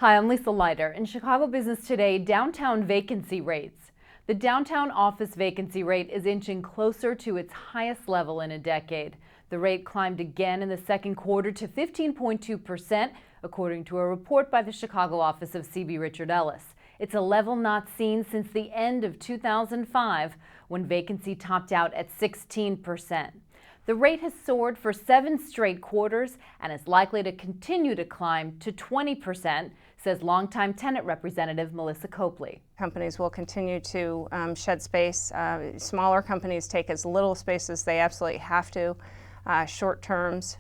Hi, I'm Lisa Leiter. In Chicago Business Today, downtown vacancy rates. The downtown office vacancy rate is inching closer to its highest level in a decade. The rate climbed again in the second quarter to 15.2%, according to a report by the Chicago office of CB Richard Ellis. It's a level not seen since the end of 2005, when vacancy topped out at 16%. The rate has soared for 7 straight quarters and is likely to continue to climb to 20%, says longtime tenant representative Melissa Copley. Companies will continue to shed space. Smaller companies take as little space as they absolutely have to. Short terms,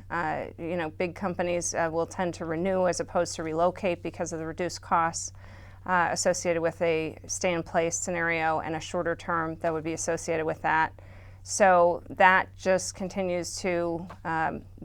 big companies will tend to renew as opposed to relocate because of the reduced costs associated with a stay-in-place scenario, and a shorter term that would be associated with that. So that just continues to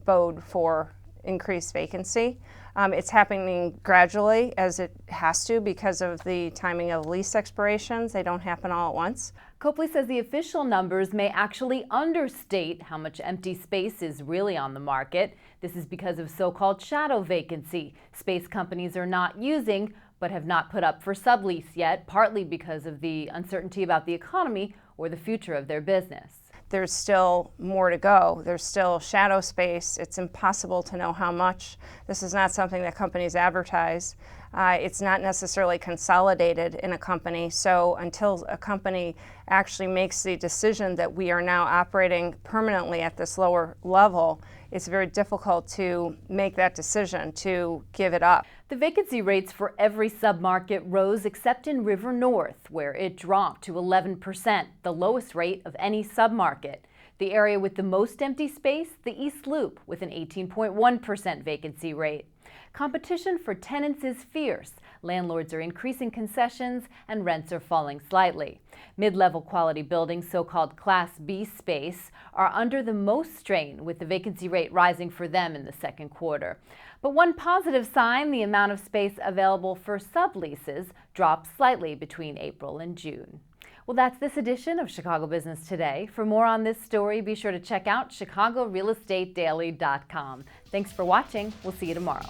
bode for increased vacancy. It's happening gradually, as it has to, because of the timing of lease expirations. They don't happen all at once. Copley says the official numbers may actually understate how much empty space is really on the market. This is because of so-called shadow vacancy, space companies are not using but have not put up for sublease yet, partly because of the uncertainty about the economy or the future of their business. There's still more to go. There's still shadow space. It's impossible to know how much. This is not something that companies advertise. It's not necessarily consolidated in a company. So until a company actually makes the decision that we are now operating permanently at this lower level, it's very difficult to make that decision to give it up. The vacancy rates for every submarket rose except in River North, where it dropped to 11%, the lowest rate of any submarket. The area with the most empty space, the East Loop, with an 18.1% vacancy rate. Competition for tenants is fierce. Landlords are increasing concessions and rents are falling slightly. Mid-level quality buildings, so-called Class B space, are under the most strain, with the vacancy rate rising for them in the second quarter. But one positive sign, the amount of space available for subleases dropped slightly between April and June. Well, that's this edition of Chicago Business Today. For more on this story, be sure to check out chicagorealestatedaily.com. Thanks for watching. We'll see you tomorrow.